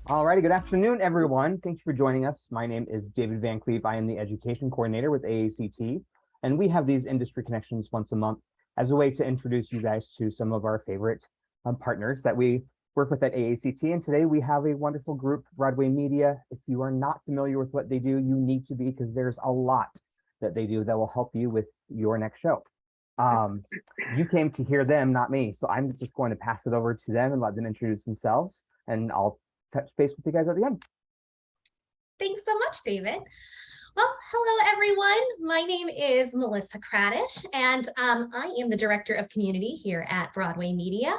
Alrighty, good afternoon, everyone. Thank you for joining us. My name is David Van Cleef. I am the Education Coordinator with AACT, and we have these industry connections once a month as a way to introduce you guys to some of our favorite partners that we work with at AACT. And today we have a wonderful group, Broadway Media. If you are not familiar with what they do, you need to be, because there's a lot that they do that will help you with your next show. You came to hear them, not me. So I'm just going to pass it over to them and let them introduce themselves, and I'll touch base with you guys at the end. Thanks so much, David. Well, hello, everyone. My name is Melissa Kradish, and I am the Director of Community here at Broadway Media.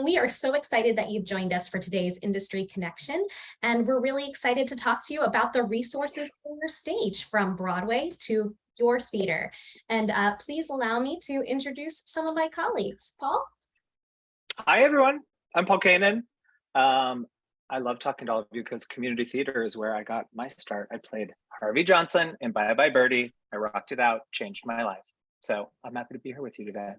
We are so excited that you've joined us for today's Industry Connection, and we're really excited to talk to you about the resources for your stage, from Broadway to your theater. And please allow me to introduce some of my colleagues. Paul? Hi, everyone. I'm Paul Kanan. I love talking to all of you because community theater is where I got my start. I played Harvey Johnson in Bye Bye Birdie. I rocked it out, changed my life. So I'm happy to be here with you today.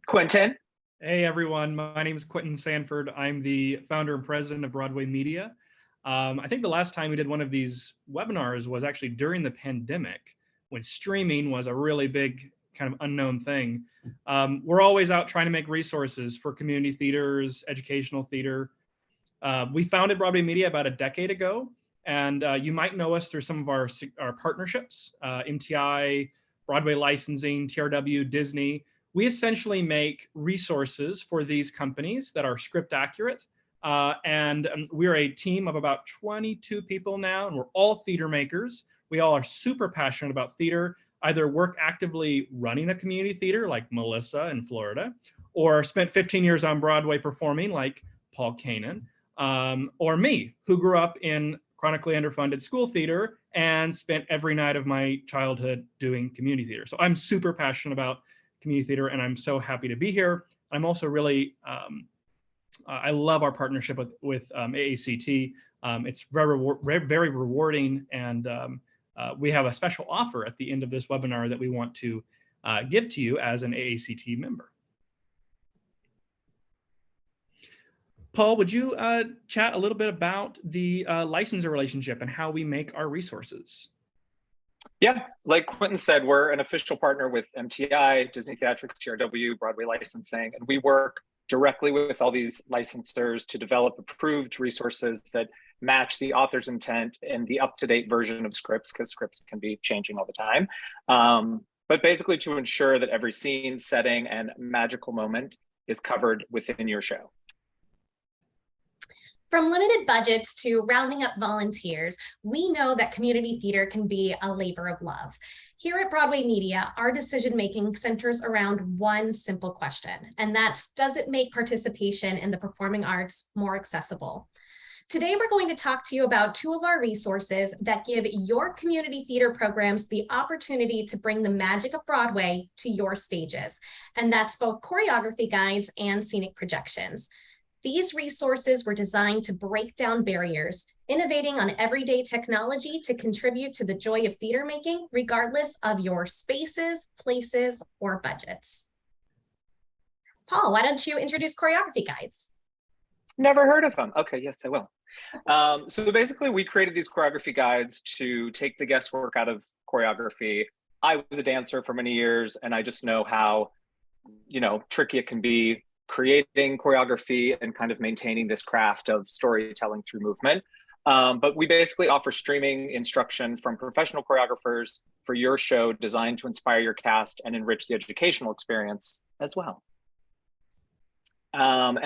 Quentin. Hey, everyone. My name is Quentin Sanford. I'm the founder and president of Broadway Media. I think the last time we did one of these webinars was actually during the pandemic, when streaming was a really big kind of unknown thing. We're always out trying to make resources for community theaters, educational theater. We founded Broadway Media about a decade ago, and you might know us through some of our partnerships, MTI, Broadway Licensing, TRW, Disney. We essentially make resources for these companies that are script accurate. And we're a team of about 22 people now, and we're all theater makers. We all are super passionate about theater, either work actively running a community theater like Melissa in Florida, or spent 15 years on Broadway performing like Paul Kanan. Or me, who grew up in chronically underfunded school theater and spent every night of my childhood doing community theater. So I'm super passionate about community theater, and I'm so happy to be here. I'm also really, I love our partnership with AACT. It's very rewarding, and we have a special offer at the end of this webinar that we want to give to you as an AACT member. Paul, would you chat a little bit about the licensor relationship and how we make our resources? Yeah, like Quentin said, we're an official partner with MTI, Disney Theatrics, TRW, Broadway Licensing, and we work directly with all these licensors to develop approved resources that match the author's intent and the up-to-date version of scripts, because scripts can be changing all the time. But basically to ensure that every scene, setting, and magical moment is covered within your show. From limited budgets to rounding up volunteers, we know that community theater can be a labor of love. Here at Broadway Media, our decision-making centers around one simple question, and that's, does it make participation in the performing arts more accessible? Today, we're going to talk to you about two of our resources that give your community theater programs the opportunity to bring the magic of Broadway to your stages, and that's both choreography guides and scenic projections. These resources were designed to break down barriers, innovating on everyday technology to contribute to the joy of theater making, regardless of your spaces, places, or budgets. Paul, why don't you introduce choreography guides? Never heard of them. Okay, yes, I will. So basically, we created these choreography guides to take the guesswork out of choreography. I was a dancer for many years, and I just know how, tricky it can be creating choreography and kind of maintaining this craft of storytelling through movement. But we basically offer streaming instruction from professional choreographers for your show, designed to inspire your cast and enrich the educational experience as well. So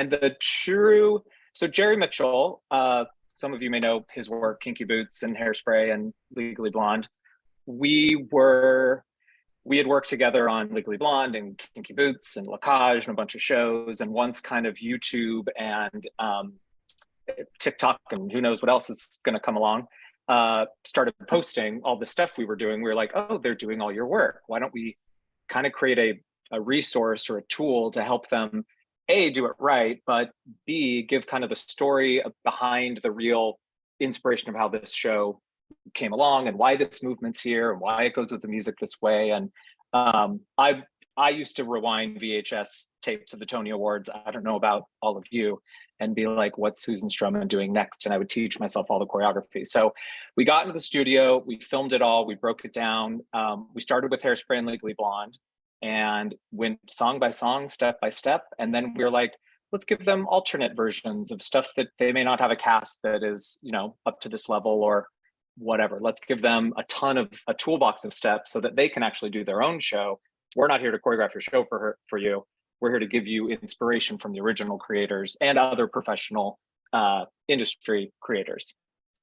Jerry Mitchell, some of you may know his work, Kinky Boots and Hairspray and Legally Blonde. We had worked together on Legally Blonde and Kinky Boots and Lacage and a bunch of shows. And once kind of YouTube and TikTok and who knows what else is going to come along, started posting all the stuff we were doing, we were like, oh, they're doing all your work. Why don't we kind of create a resource or a tool to help them, A, do it right, but B, give kind of the story behind the real inspiration of how this show came along and why this movement's here and why it goes with the music this way. And I used to rewind VHS tapes of the Tony Awards. I don't know about all of you. and be like, what's Susan Stroman doing next? And I would teach myself all the choreography. So we got into the studio, we filmed it all, we broke it down. We started with Hairspray and Legally Blonde and went song by song, step by step. And then we were like, let's give them alternate versions of stuff that they may not have a cast that is, up to this level or whatever. Let's give them a toolbox of steps so that they can actually do their own show. We're not here to choreograph your show for you. We're here to give you inspiration from the original creators and other professional industry creators.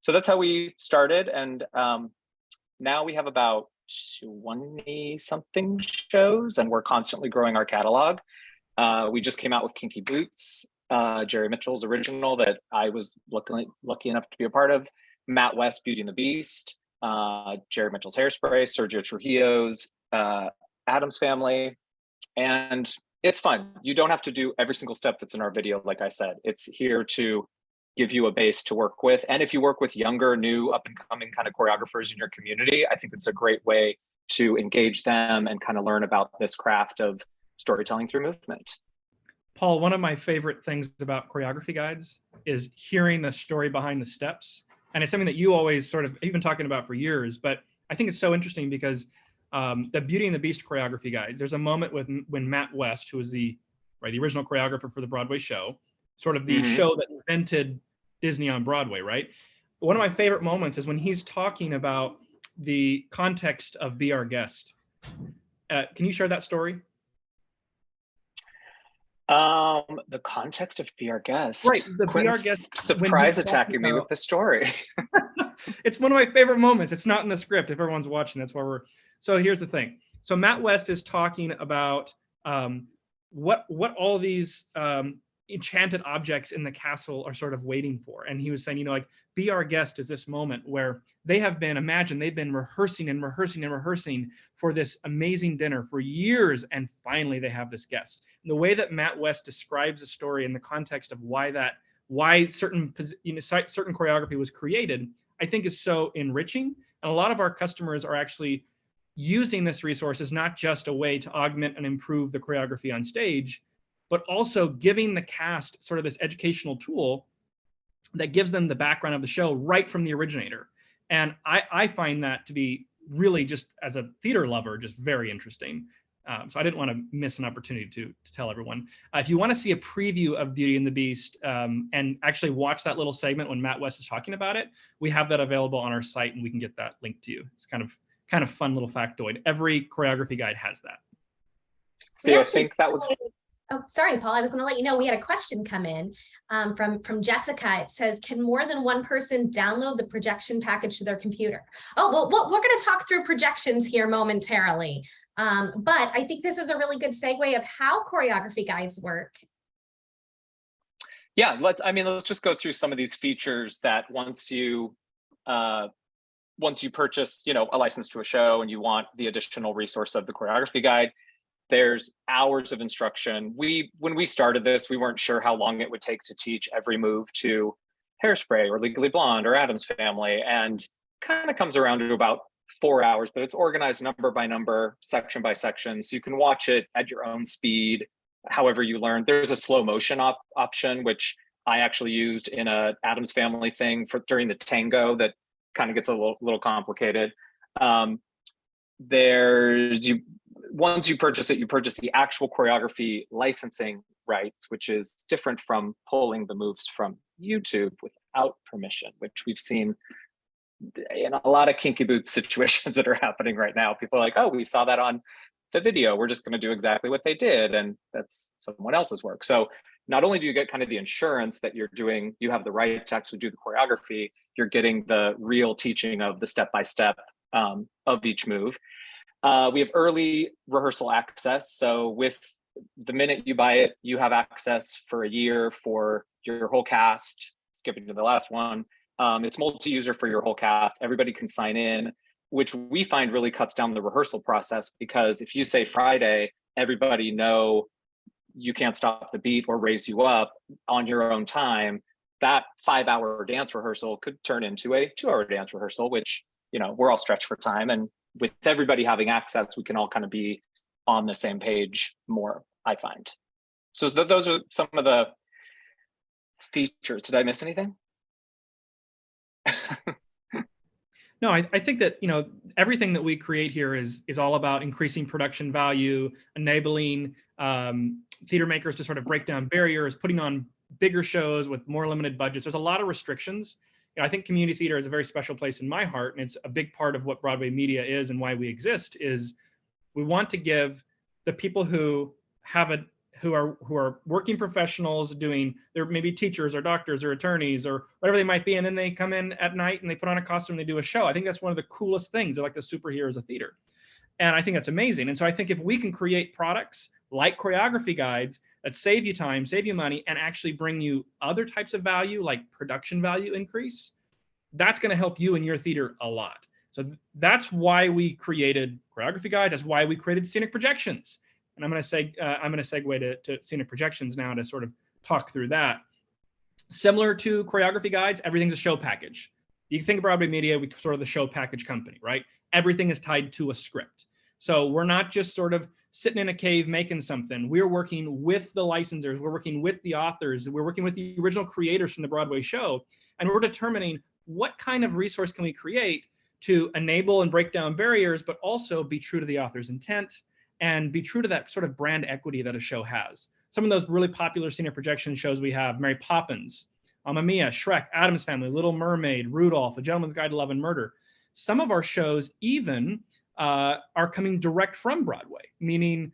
So that's how we started. And now we have about 20 something shows, and we're constantly growing our catalog. We just came out with Kinky Boots, Jerry Mitchell's original that I was lucky enough to be a part of. Matt West, Beauty and the Beast, Jerry Mitchell's Hairspray, Sergio Trujillo's Addams Family. And it's fun. You don't have to do every single step that's in our video. Like I said, it's here to give you a base to work with. And if you work with younger, new, up and coming kind of choreographers in your community, I think it's a great way to engage them and kind of learn about this craft of storytelling through movement. Paul, one of my favorite things about choreography guides is hearing the story behind the steps. And it's something that you always you've been talking about for years, but I think it's so interesting because the Beauty and the Beast choreography guides, there's a moment when Matt West, who was the original choreographer for the Broadway show, sort of the show that invented Disney on Broadway, right? One of my favorite moments is when he's talking about the context of Be Our Guest. Can you share that story? The context of Be Our Guest. Right, the Be Our Guest. Surprise attacking me with the story. It's one of my favorite moments. It's not in the script. If everyone's watching, that's why we're. So here's the thing. So Matt West is talking about what all these enchanted objects in the castle are sort of waiting for. And he was saying, Be Our Guest is this moment where they've been rehearsing and rehearsing and rehearsing for this amazing dinner for years, and finally they have this guest. And the way that Matt West describes the story in the context of why certain choreography was created, I think is so enriching. And a lot of our customers are actually using this resource as not just a way to augment and improve the choreography on stage, but also giving the cast sort of this educational tool that gives them the background of the show right from the originator. And I find that to be really, just as a theater lover, just very interesting. So I didn't want to miss an opportunity to tell everyone. If you want to see a preview of Beauty and the Beast and actually watch that little segment when Matt West is talking about it, we have that available on our site, and we can get that linked to you. It's kind of fun little factoid. Every choreography guide has that. See, I think that was. Oh, sorry, Paul. I was going to let you know we had a question come in from Jessica. It says, can more than one person download the projection package to their computer? Oh, well, we're going to talk through projections here momentarily. But I think this is a really good segue of how choreography guides work. Yeah, let's just go through some of these features that once you purchase, a license to a show and you want the additional resource of the choreography guide, there's hours of instruction. When we started this, we weren't sure how long it would take to teach every move to Hairspray or Legally Blonde or Addams Family, and kind of comes around to about 4 hours, but it's organized number by number, section by section, so you can watch it at your own speed, however you learn. There's a slow motion option, which I actually used in a Addams Family thing during the tango that kind of gets a little complicated. Once you purchase it, you purchase the actual choreography licensing rights, which is different from pulling the moves from YouTube without permission, which we've seen in a lot of Kinky Boots situations that are happening right now. People are like, oh, we saw that on the video. We're just going to do exactly what they did. And that's someone else's work. So not only do you get kind of the insurance that you have the right to actually do the choreography, you're getting the real teaching of the step-by-step of each move. We have early rehearsal access. So with the minute you buy it, you have access for a year for your whole cast. Skipping to the last one, it's multi-user for your whole cast. Everybody can sign in, which we find really cuts down the rehearsal process, because if you say Friday, everybody know you can't stop the beat or raise you up on your own time. That 5-hour dance rehearsal could turn into a 2-hour dance rehearsal, which, we're all stretched for time. And with everybody having access, we can all kind of be on the same page more, I find. So those are some of the features. Did I miss anything? No, I think that, you know, everything that we create here is all about increasing production value, enabling theater makers to sort of break down barriers, putting on bigger shows with more limited budgets. There's a lot of restrictions. You know, I think community theater is a very special place in my heart, and it's a big part of what Broadway Media is and why we exist. Is we want to give the people who are working professionals, doing, they're maybe teachers or doctors or attorneys or whatever they might be, and then they come in at night and they put on a costume, they do a show. I think that's one of the coolest things. They're like the superheroes of theater, and I think that's amazing. And so I think if we can create products like choreography guides that save you time, save you money, and actually bring you other types of value, like production value increase, that's going to help you and your theater a lot. So that's why we created choreography guides. That's why we created scenic projections. And I'm going to segue to scenic projections now to sort of talk through that. Similar to choreography guides, everything's a show package. You think of Broadway Media, we sort of the show package company, right? Everything is tied to a script. So we're not just sort of sitting in a cave making something. We're working with the licensors, we're working with the authors, we're working with the original creators from the Broadway show, and we're determining what kind of resource can we create to enable and break down barriers, but also be true to the author's intent and be true to that sort of brand equity that a show has. Some of those really popular scenic projection shows we have: Mary Poppins, Mamma Mia, Shrek, Addams Family, Little Mermaid, Rudolph, A Gentleman's Guide to Love and Murder. Some of our shows even are coming direct from Broadway, meaning,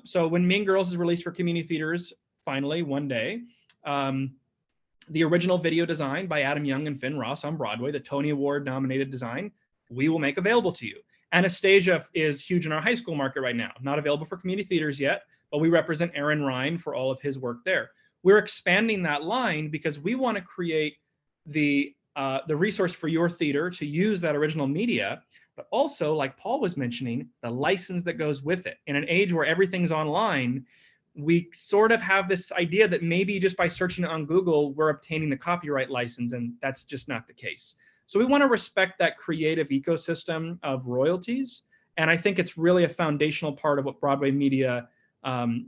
so when Mean Girls is released for community theaters, finally, one day, the original video design by Adam Young and Finn Ross on Broadway, the Tony Award nominated design, we will make available to you. Anastasia is huge in our high school market right now, not available for community theaters yet, but we represent Aaron Ryan for all of his work there. We're expanding that line because we want to create the resource for your theater to use that original media, but also, like Paul was mentioning, the license that goes with it. In an age where everything's online, we sort of have this idea that maybe just by searching on Google, we're obtaining the copyright license, and that's just not the case. So we want to respect that creative ecosystem of royalties. And I think it's really a foundational part of what Broadway Media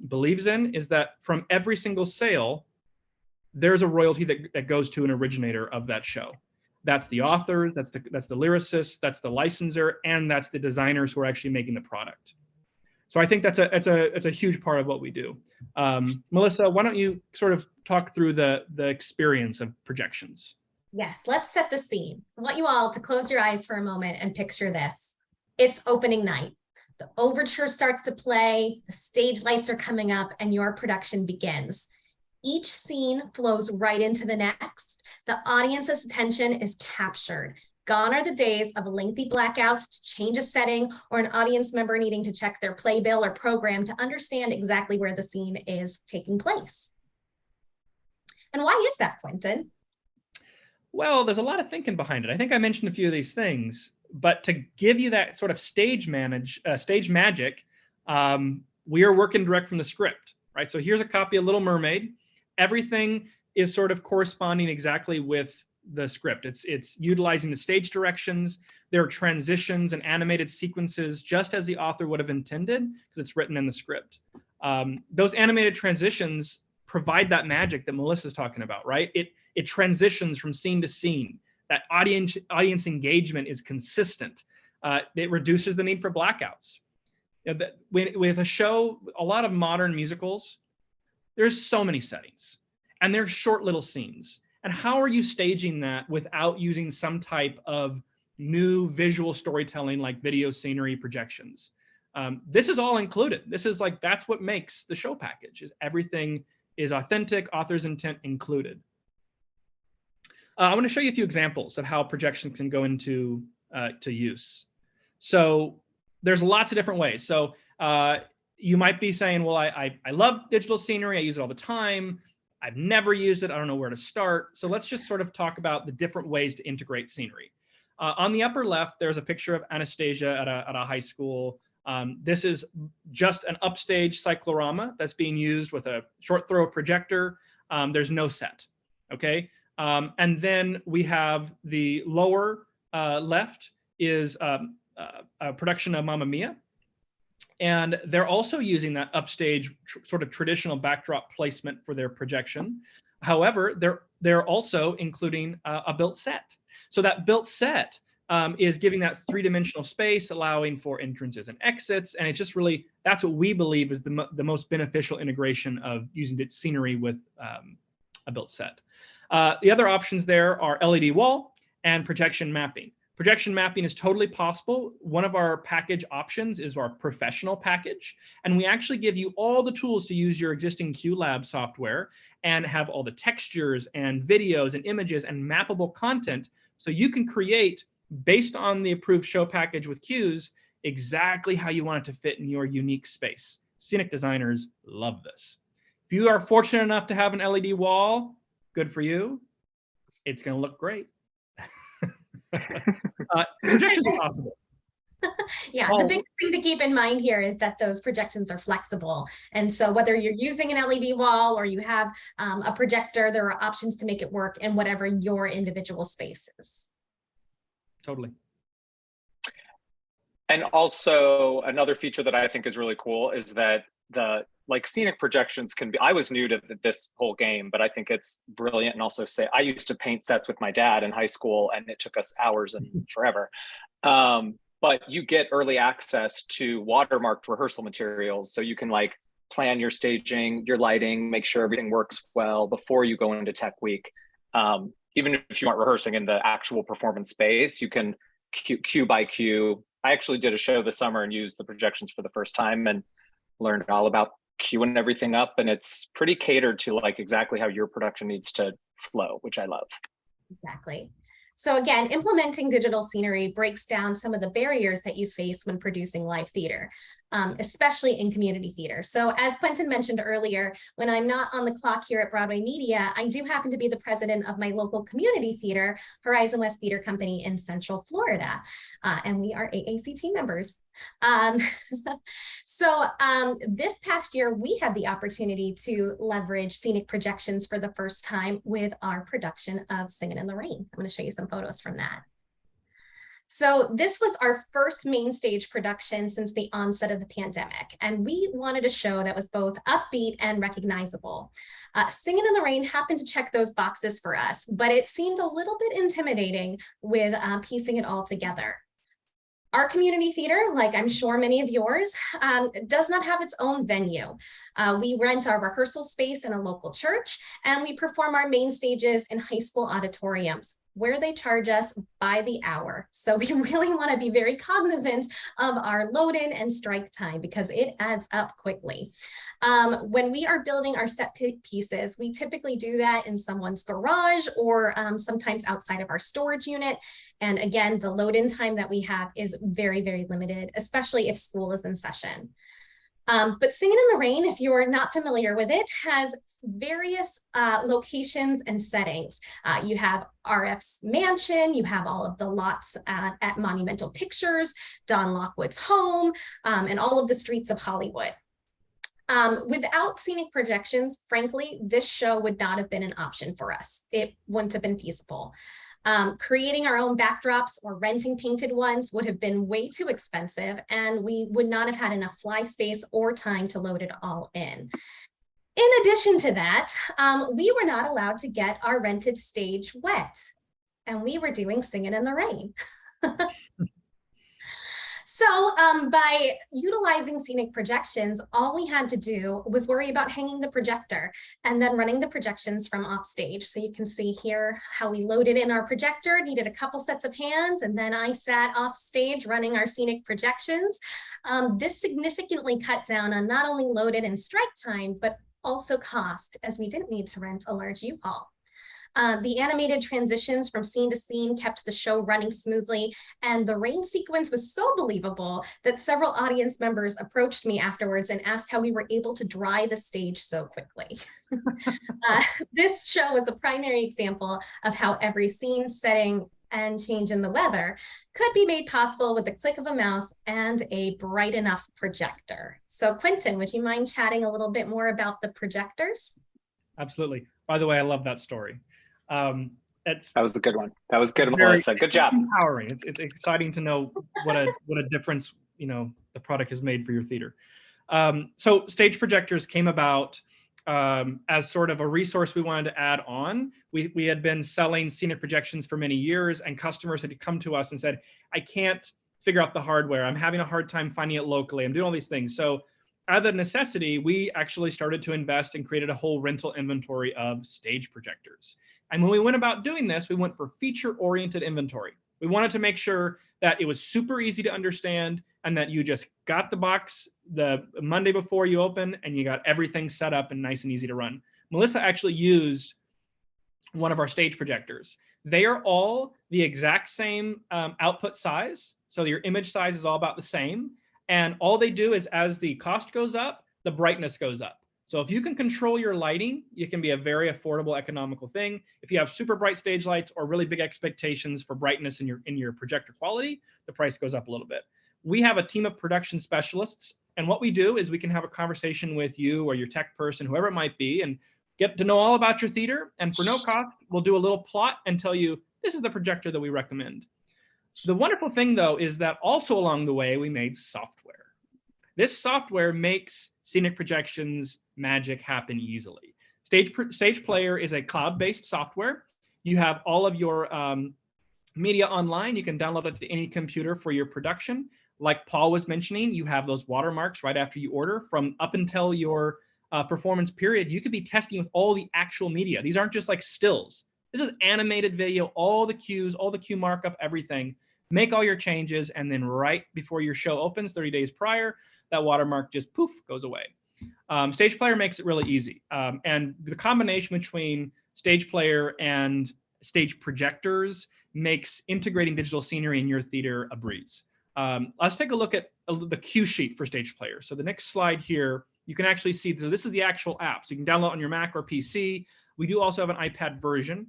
believes in, is that from every single sale, there's a royalty that goes to an originator of that show. That's the authors, that's the lyricists, that's the licensor, and that's the designers who are actually making the product. So I think that's a huge part of what we do. Melissa, why don't you sort of talk through the experience of projections? Yes, let's set the scene. I want you all to close your eyes for a moment and picture this. It's opening night. The overture starts to play, the stage lights are coming up, and your production begins. Each scene flows right into the next. The audience's attention is captured. Gone are the days of lengthy blackouts to change a setting, or an audience member needing to check their playbill or program to understand exactly where the scene is taking place. And why is that, Quentin? Well, there's a lot of thinking behind it. I think I mentioned a few of these things, but to give you that sort of stage magic, we are working direct from the script, right? So here's a copy of Little Mermaid. Everything is sort of corresponding exactly with the script. It's utilizing the stage directions. There are transitions and animated sequences just as the author would have intended, because it's written in the script. Those animated transitions provide that magic that Melissa's talking about, right? It transitions from scene to scene. That audience engagement is consistent. It reduces the need for blackouts. With a show, a lot of modern musicals, there's so many settings, and they're short little scenes. And how are you staging that without using some type of new visual storytelling like video scenery projections? This is all included. This is like, that's what makes the show package, is everything is authentic, author's intent included. I want to show you a few examples of how projections can go into to use. So there's lots of different ways. So you might be saying, well, I love digital scenery. I use it all the time. I've never used it. I don't know where to start. So let's just sort of talk about the different ways to integrate scenery. On the upper left, there's a picture of Anastasia at a high school. This is just an upstage cyclorama that's being used with a short throw projector. There's no set, okay? And then we have the lower left is a production of Mamma Mia. And they're also using that upstage sort of traditional backdrop placement for their projection. However, they're also including a built set. So that built set is giving that three-dimensional space, allowing for entrances and exits. And it's just really, that's what we believe is the most beneficial integration of using scenery with a built set. The other options there are LED wall and projection mapping. Projection mapping is totally possible. One of our package options is our professional package. And we actually give you all the tools to use your existing QLab software and have all the textures and videos and images and mappable content. So you can create, based on the approved show package with cues, exactly how you want it to fit in your unique space. Scenic designers love this. If you are fortunate enough to have an LED wall, good for you. It's going to look great. Projections are possible. Yeah, the big thing to keep in mind here is that those projections are flexible. And so whether you're using an LED wall or you have a projector, there are options to make it work in whatever your individual space is. Totally. And also another feature that I think is really cool is that like scenic projections can be, I was new to this whole game, but I think it's brilliant. And also I used to paint sets with my dad in high school and it took us hours and forever. But you get early access to watermarked rehearsal materials. So you can like plan your staging, your lighting, make sure everything works well before you go into tech week. Even if you aren't rehearsing in the actual performance space, you can cue by cue. I actually did a show this summer and used the projections for the first time and learned all about queuing everything up. And it's pretty catered to like exactly how your production needs to flow, which I love. Exactly. So again, implementing digital scenery breaks down some of the barriers that you face when producing live theater, especially in community theater. So as Quentin mentioned earlier, when I'm not on the clock here at Broadway Media, I do happen to be the president of my local community theater, Horizon West Theater Company in Central Florida. And we are AACT members. This past year, we had the opportunity to leverage scenic projections for the first time with our production of Singin' in the Rain. I'm going to show you some photos from that. So this was our first main stage production since the onset of the pandemic, and we wanted a show that was both upbeat and recognizable. Singin' in the Rain happened to check those boxes for us, but it seemed a little bit intimidating with piecing it all together. Our community theater, like I'm sure many of yours, does not have its own venue. We rent our rehearsal space in a local church, and we perform our main stages in high school auditoriums, where they charge us by the hour. So we really want to be very cognizant of our load in and strike time because it adds up quickly. When we are building our set pieces, we typically do that in someone's garage or sometimes outside of our storage unit. And again, the load in time that we have is very, very limited, especially if school is in session. But Singin' in the Rain, if you're not familiar with it, has various locations and settings. You have RF's mansion, you have all of the lots at Monumental Pictures, Don Lockwood's home, and all of the streets of Hollywood. Without scenic projections, frankly, this show would not have been an option for us. It wouldn't have been feasible. Creating our own backdrops or renting painted ones would have been way too expensive, and we would not have had enough fly space or time to load it all in. In addition to that, we were not allowed to get our rented stage wet, and we were doing Singin' in the Rain. So by utilizing scenic projections, all we had to do was worry about hanging the projector and then running the projections from off stage. So you can see here how we loaded in our projector, needed a couple sets of hands, and then I sat off stage running our scenic projections. This significantly cut down on not only load in and strike time, but also cost, as we didn't need to rent a large U-Haul. The animated transitions from scene to scene kept the show running smoothly, and the rain sequence was so believable that several audience members approached me afterwards and asked how we were able to dry the stage so quickly. This show was a primary example of how every scene, setting, and change in the weather could be made possible with the click of a mouse and a bright enough projector. So Quentin, would you mind chatting a little bit more about the projectors? Absolutely. By the way, I love that story. That was a good one. That was good, Melissa. Good job. Empowering. It's exciting to know what a difference the product has made for your theater. So stage projectors came about as sort of a resource we wanted to add on. We had been selling scenic projections for many years, and customers had come to us and said, I can't figure out the hardware. I'm having a hard time finding it locally. I'm doing all these things. So out of necessity, we actually started to invest and created a whole rental inventory of stage projectors. And when we went about doing this, we went for feature-oriented inventory. We wanted to make sure that it was super easy to understand and that you just got the box the Monday before you open and you got everything set up and nice and easy to run. Melissa actually used one of our stage projectors. They are all the exact same output size. So your image size is all about the same. And all they do is as the cost goes up, the brightness goes up. So if you can control your lighting, it can be a very affordable, economical thing. If you have super bright stage lights or really big expectations for brightness in your projector quality, the price goes up a little bit. We have a team of production specialists, and what we do is we can have a conversation with you or your tech person, whoever it might be, and get to know all about your theater. And for no cost, we'll do a little plot and tell you, this is the projector that we recommend. The wonderful thing, though, is that also along the way, we made software. This software makes scenic projections magic happen easily. Stage Player is a cloud-based software. You have all of your media online. You can download it to any computer for your production. Like Paul was mentioning, you have those watermarks right after you order. From up until your performance period, you could be testing with all the actual media. These aren't just like stills. This is animated video, all the cues, all the cue markup, everything. Make all your changes, and then right before your show opens, 30 days prior, that watermark just poof, goes away. Stage Player makes it really easy. And the combination between Stage Player and stage projectors makes integrating digital scenery in your theater a breeze. Let's take a look at the cue sheet for Stage Player. So the next slide here, you can actually see, so this is the actual app. So you can download on your Mac or PC. We do also have an iPad version.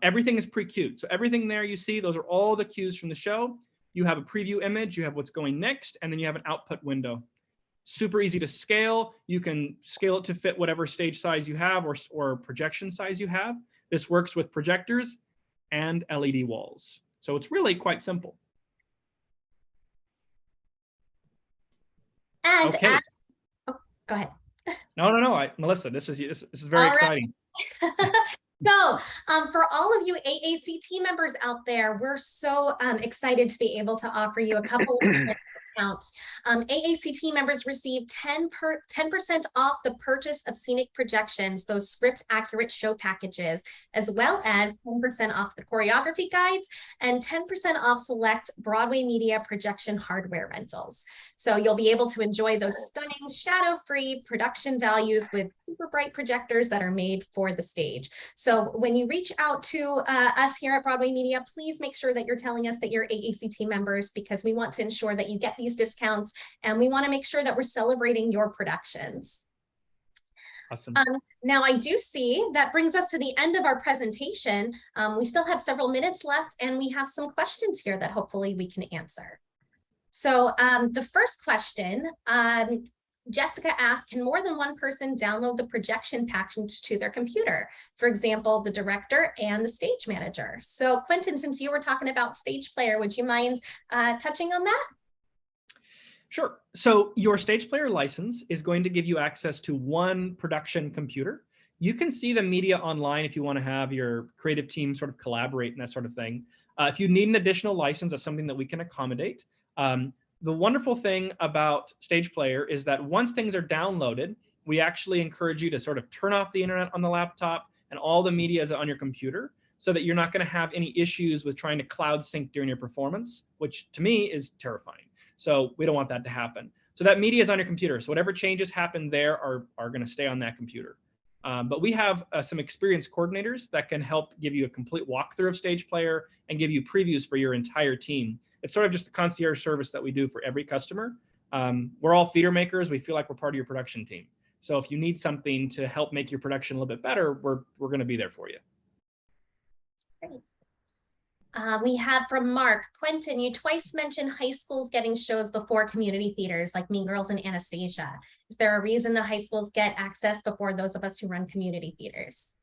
Everything is pre-cued. So everything there you see, those are all the cues from the show. You have a preview image, you have what's going next, and then you have an output window. Super easy to scale. You can scale it to fit whatever stage size you have or projection size you have. This works with projectors and LED walls. So it's really quite simple. And okay. Oh, go ahead. No, Melissa, this is very exciting. So for all of you AACT members out there, we're so excited to be able to offer you a couple of discounts. AACT members receive 10% off the purchase of scenic projections, those script accurate show packages, as well as 10% off the choreography guides and 10% off select Broadway Media projection hardware rentals. So you'll be able to enjoy those stunning shadow-free production values with super bright projectors that are made for the stage. So when you reach out to us here at Broadway Media, please make sure that you're telling us that you're AACT members, because we want to ensure that you get these discounts, and we want to make sure that we're celebrating your productions. Awesome. Now I do see that brings us to the end of our presentation. We still have several minutes left, and we have some questions here that hopefully we can answer. So the first question, Jessica asked, can more than one person download the projection package to their computer? For example, the director and the stage manager. So Quentin, since you were talking about Stage Player, would you mind touching on that? Sure. So your Stage Player license is going to give you access to one production computer. You can see the media online if you want to have your creative team sort of collaborate and that sort of thing. If you need an additional license, that's something that we can accommodate. The wonderful thing about Stage Player is that once things are downloaded, we actually encourage you to sort of turn off the internet on the laptop and all the media is on your computer, so that you're not going to have any issues with trying to cloud sync during your performance, which to me is terrifying. So we don't want that to happen. So that media is on your computer. So whatever changes happen there are going to stay on that computer. But we have some experienced coordinators that can help give you a complete walkthrough of Stage Player and give you previews for your entire team. It's sort of just the concierge service that we do for every customer. We're all theater makers. We feel like we're part of your production team. So if you need something to help make your production a little bit better, we're going to be there for you. Great. We have from Mark, Quentin, you twice mentioned high schools getting shows before community theaters like Mean Girls and Anastasia. Is there a reason the high schools get access before those of us who run community theaters?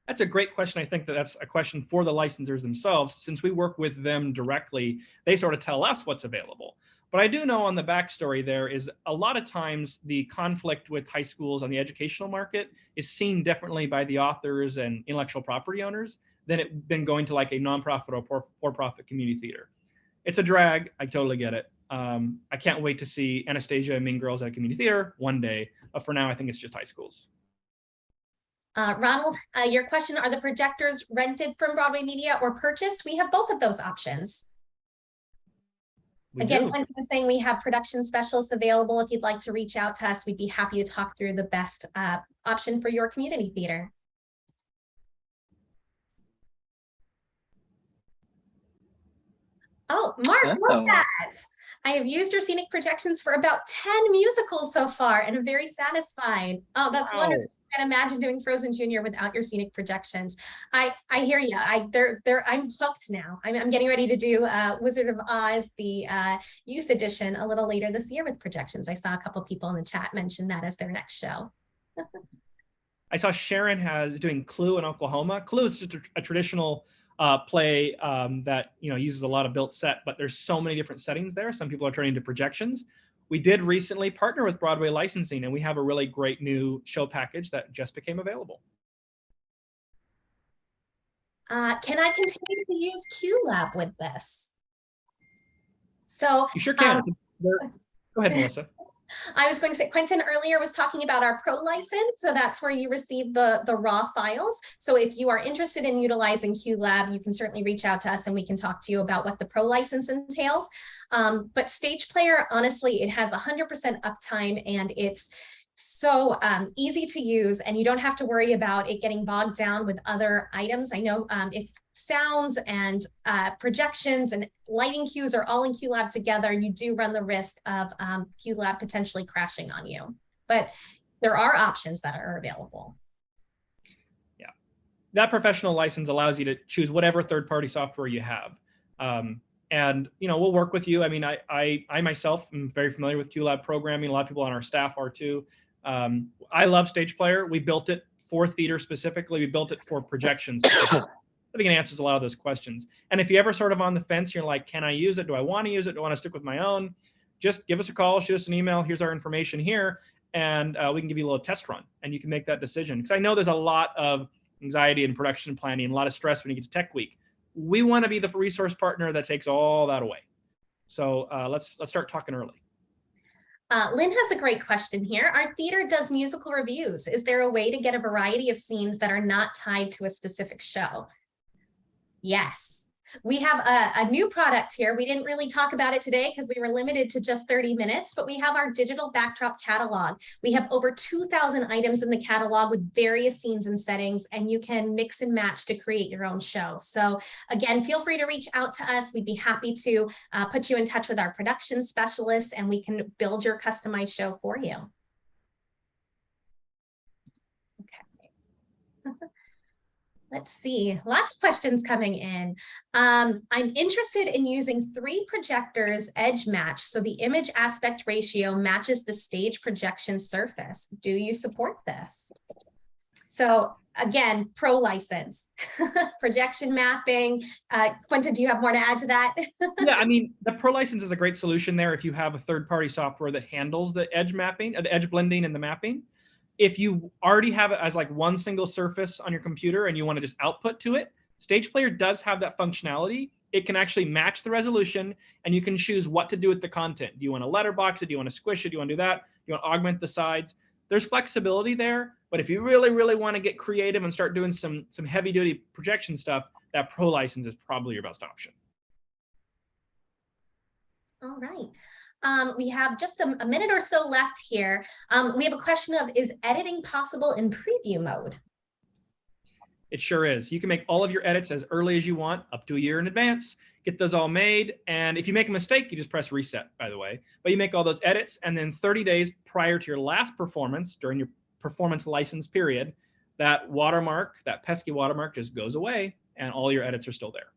That's a great question. I think that's a question for the licensors themselves. Since we work with them directly, they sort of tell us what's available. But I do know on the backstory there is a lot of times the conflict with high schools on the educational market is seen differently by the authors and intellectual property owners than going to like a nonprofit or for-profit community theater. It's a drag. I totally get it. I can't wait to see Anastasia and Mean Girls at a community theater one day. But for now, I think it's just high schools. Ronald, your question, are the projectors rented from Broadway Media or purchased? We have both of those options. Again, Quentin was saying we have production specialists available. If you'd like to reach out to us, we'd be happy to talk through the best option for your community theater. Oh, Mark, look at that. I have used your scenic projections for about 10 musicals so far, and I'm very satisfied. Oh, that's wonderful. I can't imagine doing Frozen Junior without your scenic projections. I hear you. I'm hooked now. I'm getting ready to do Wizard of Oz, the youth edition, a little later this year with projections. I saw a couple people in the chat mention that as their next show. I saw Sharon is doing Clue in Oklahoma. Clue is just a traditional play that uses a lot of built set, but there's so many different settings there. Some people are turning to projections. We did recently partner with Broadway Licensing, and we have a really great new show package that just became available. Can I continue to use QLab with this? So you sure can. Go ahead, Melissa. I was going to say, Quentin earlier was talking about our pro license. So that's where you receive the raw files. So if you are interested in utilizing QLab, you can certainly reach out to us and we can talk to you about what the pro license entails. But Stage Player, honestly, it has 100% uptime and it's so easy to use, and you don't have to worry about it getting bogged down with other items. I know if sounds and projections and lighting cues are all in QLab together, you do run the risk of QLab potentially crashing on you. But there are options that are available. Yeah, that professional license allows you to choose whatever third-party software you have. And we'll work with you. I mean, I myself am very familiar with QLab programming. A lot of people on our staff are too. I love Stage Player. We built it for theater specifically. We built it for projections. I think it answers a lot of those questions. And if you're ever sort of on the fence, you're like, can I use it? Do I want to use it? Do I want to stick with my own? Just give us a call, shoot us an email. Here's our information here. And we can give you a little test run and you can make that decision. Because I know there's a lot of anxiety in production planning, a lot of stress when you get to Tech Week. We want to be the resource partner that takes all that away. So let's start talking early. Lynn has a great question here. Our theater does musical reviews. Is there a way to get a variety of scenes that are not tied to a specific show? Yes. We have a new product here. We didn't really talk about it today because we were limited to just 30 minutes, but we have our digital backdrop catalog. We have over 2,000 items in the catalog with various scenes and settings, and you can mix and match to create your own show. So again, feel free to reach out to us. We'd be happy to put you in touch with our production specialist, and we can build your customized show for you. Okay. Let's see, lots of questions coming in. I'm interested in using 3 projectors edge match so the image aspect ratio matches the stage projection surface. Do you support this? So again, pro license, projection mapping. Quentin, do you have more to add to that? Yeah, I mean, the pro license is a great solution there if you have a third-party software that handles the edge mapping, the edge blending and the mapping. If you already have it as like one single surface on your computer and you want to just output to it, Stage Player does have that functionality. It can actually match the resolution and you can choose what to do with the content. Do you want to letterbox it? Do you want to squish it? Do you want to do that? Do you want to augment the sides? There's flexibility there, but if you really, really want to get creative and start doing some heavy duty projection stuff, that pro license is probably your best option. All right. We have just a minute or so left here. We have a question of, is editing possible in preview mode? It sure is. You can make all of your edits as early as you want, up to a year in advance, get those all made. And if you make a mistake, you just press reset, by the way. But you make all those edits, and then 30 days prior to your last performance, during your performance license period, that watermark, that pesky watermark just goes away, and all your edits are still there.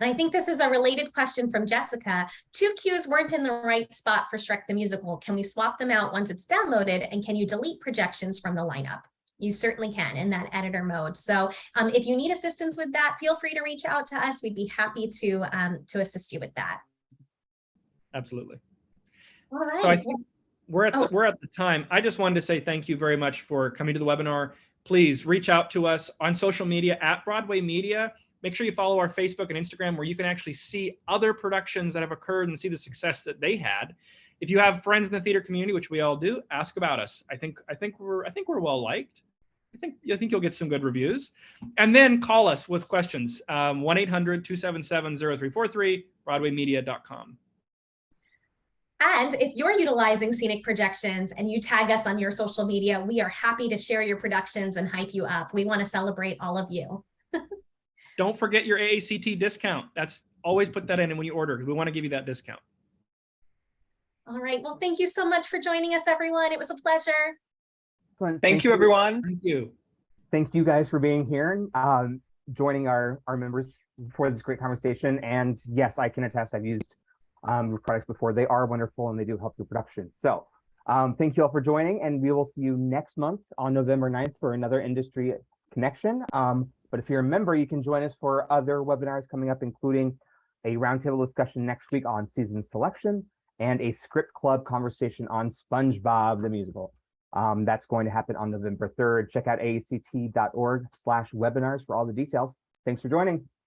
And I think this is a related question from Jessica. 2 cues weren't in the right spot for Shrek the Musical. Can we swap them out once it's downloaded? And can you delete projections from the lineup? You certainly can in that editor mode. So if you need assistance with that, feel free to reach out to us. We'd be happy to assist you with that. Absolutely. All right. So I think we're at Oh. we're at the time. I just wanted to say thank you very much for coming to the webinar. Please reach out to us on social media at Broadway Media. Make sure you follow our Facebook and Instagram, where you can actually see other productions that have occurred and see the success that they had. If you have friends in the theater community, which we all do, ask about us. I think we're well liked. I think you'll get some good reviews. And then call us with questions. 1-800-277-0343, BroadwayMedia.com. And if you're utilizing scenic projections and you tag us on your social media, we are happy to share your productions and hype you up. We want to celebrate all of you. Don't forget your AACT discount. That's always put that in when you order. We want to give you that discount. All right. Well, thank you so much for joining us, everyone. It was a pleasure. Excellent. Thank you, everyone. Thank you. Thank you guys for being here, joining our members for this great conversation. And yes, I can attest, I've used your products before. They are wonderful and they do help your production. So thank you all for joining, and we will see you next month on November 9th for another industry connection. But if you're a member, you can join us for other webinars coming up, including a roundtable discussion next week on season selection and a script club conversation on SpongeBob the musical. That's going to happen on November 3rd. Check out aact.org/webinars for all the details. Thanks for joining.